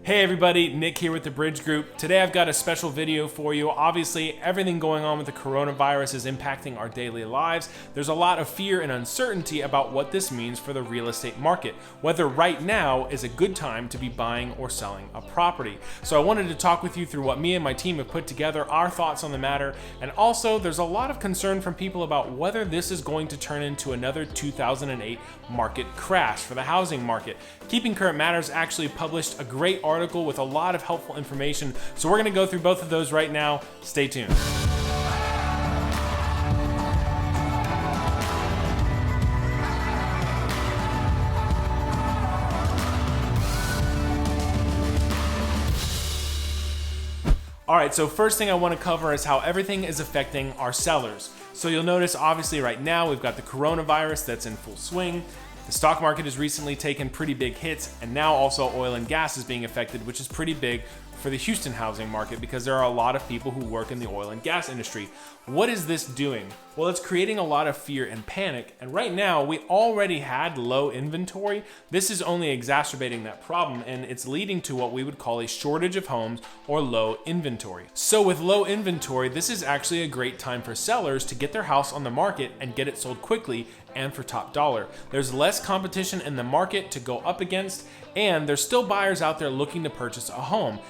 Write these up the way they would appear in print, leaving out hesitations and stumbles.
Hey everybody, Nick here with the Bridge Group. Today I've got a special video for you. Obviously, everything going on with the coronavirus is impacting our daily lives. There's a lot of fear and uncertainty about what this means for the real estate market, whether right now is a good time to be buying or selling a property. So I wanted to talk with you through what me and my team have put together, our thoughts on the matter, and also there's a lot of concern from people about whether this is going to turn into another 2008 market crash for the housing market. Keeping Current Matters actually published a great article with a lot of helpful information, so we're going to go through both of those right now. Stay tuned. All right, so first thing I want to cover is how everything is affecting our sellers. So you'll notice obviously right now we've got the coronavirus that's in full swing. The stock market has recently taken pretty big hits, and now also oil and gas is being affected, which is pretty big for the Houston housing market because there are a lot of people who work in the oil and gas industry. What is this doing? Well, it's creating a lot of fear and panic, and right now we already had low inventory. This is only exacerbating that problem, and it's leading to what we would call a shortage of homes or low inventory. So with low inventory, this is actually a great time for sellers to get their house on the market and get it sold quickly and for top dollar. There's less competition in the market to go up against, and there's still buyers out there looking to purchase a home.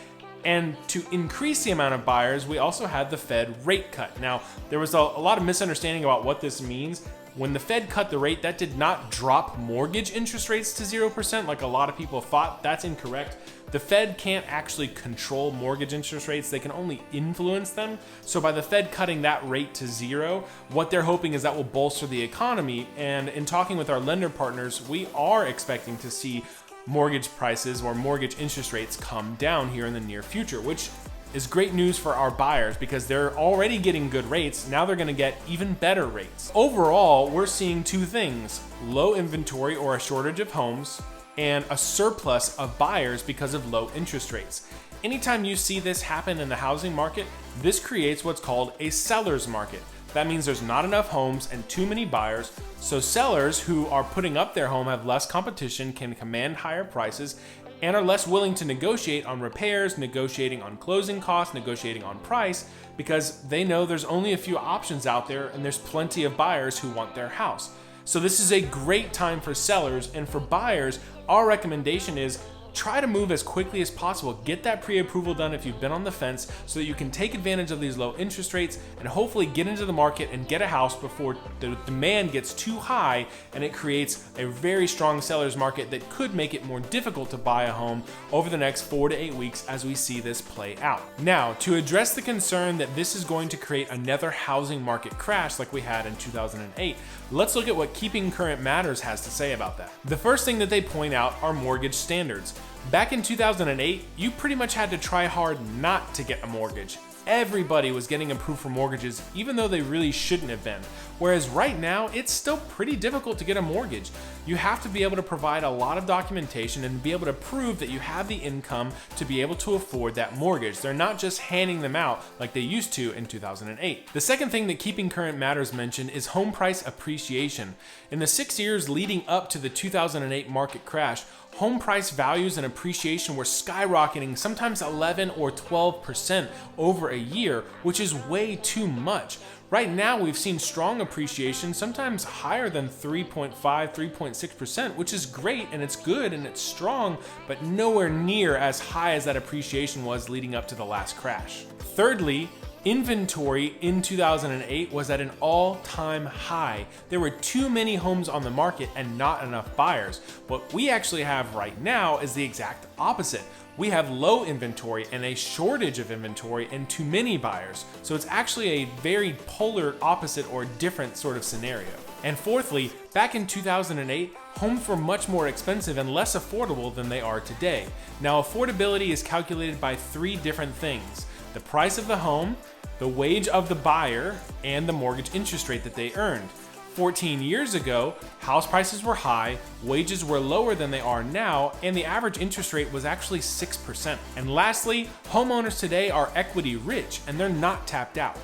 And to increase the amount of buyers, we also had the Fed rate cut. Now, there was a lot of misunderstanding about what this means. When the Fed cut the rate, that did not drop mortgage interest rates to 0% like a lot of people thought. That's incorrect. The Fed can't actually control mortgage interest rates, they can only influence them. So by the Fed cutting that rate to 0, what they're hoping is that will bolster the economy. And in talking with our lender partners, we are expecting to see mortgage prices or mortgage interest rates come down here in the near future, which is great news for our buyers because they're already getting good rates. Now they're going to get even better rates. Overall, we're seeing two things: low inventory or a shortage of homes, and a surplus of buyers because of low interest rates. Anytime you see this happen in the housing market, this creates what's called a seller's market. That means there's not enough homes and too many buyers, so sellers who are putting up their home have less competition, can command higher prices, and are less willing to negotiate on repairs, negotiating on closing costs, negotiating on price, because they know there's only a few options out there and there's plenty of buyers who want their house. So this is a great time for sellers, and for buyers, our recommendation is try to move as quickly as possible. Get that pre-approval done if you've been on the fence so that you can take advantage of these low interest rates and hopefully get into the market and get a house before the demand gets too high and it creates a very strong seller's market that could make it more difficult to buy a home over the next 4 to 8 weeks as we see this play out. Now, to address the concern that this is going to create another housing market crash like we had in 2008, let's look at what Keeping Current Matters has to say about that. The first thing that they point out are mortgage standards. Back in 2008, you pretty much had to try hard not to get a mortgage. Everybody was getting approved for mortgages, even though they really shouldn't have been. Whereas right now, it's still pretty difficult to get a mortgage. You have to be able to provide a lot of documentation and be able to prove that you have the income to be able to afford that mortgage. They're not just handing them out like they used to in 2008. The second thing that Keeping Current Matters mentioned is home price appreciation. In the 6 years leading up to the 2008 market crash, home price values and appreciation were skyrocketing, sometimes 11 or 12% over a year, which is way too much. Right now, we've seen strong appreciation, sometimes higher than 3.5, 3.6%, which is great and it's good and it's strong, but nowhere near as high as that appreciation was leading up to the last crash. Thirdly, inventory in 2008 was at an all-time high. There were too many homes on the market and not enough buyers. What we actually have right now is the exact opposite. We have low inventory and a shortage of inventory and too many buyers. So it's actually a very polar opposite or different sort of scenario. And fourthly, back in 2008, homes were much more expensive and less affordable than they are today. Now, affordability is calculated by 3 different things: the price of the home, the wage of the buyer, and the mortgage interest rate that they earned. 14 years ago, house prices were high, wages were lower than they are now, and the average interest rate was actually 6%. And lastly, homeowners today are equity rich and they're not tapped out.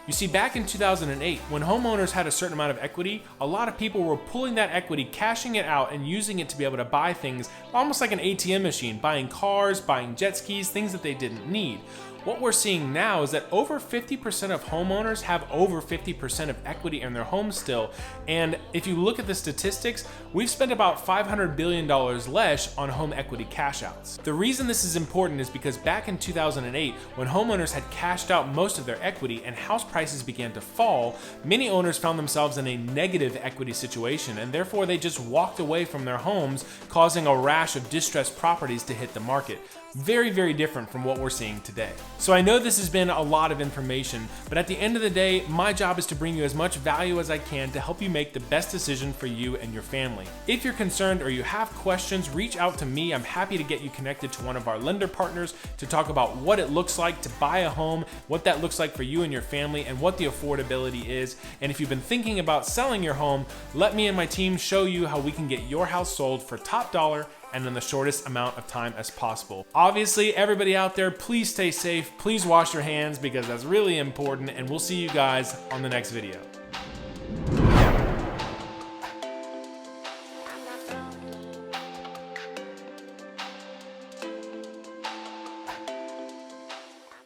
You see, back in 2008, when homeowners had a certain amount of equity, a lot of people were pulling that equity, cashing it out, and using it to be able to buy things almost like an ATM machine, buying cars, buying jet skis, things that they didn't need. What we're seeing now is that over 50% of homeowners have over 50% of equity in their home still. And if you look at the statistics, we've spent about $500 billion less on home equity cash outs. The reason this is important is because back in 2008, when homeowners had cashed out most of their equity and house prices began to fall, many owners found themselves in a negative equity situation, and therefore they just walked away from their homes, causing a rash of distressed properties to hit the market. Very, very different from what we're seeing today. So I know this has been a lot of information, but at the end of the day, my job is to bring you as much value as I can to help you make the best decision for you and your family. If you're concerned or you have questions, reach out to me. I'm happy to get you connected to one of our lender partners to talk about what it looks like to buy a home, what that looks like for you and your family, and what the affordability is. And if you've been thinking about selling your home, let me and my team show you how we can get your house sold for top dollar and in the shortest amount of time as possible. Obviously, everybody out there, please stay safe, please wash your hands because that's really important, and we'll see you guys on the next video.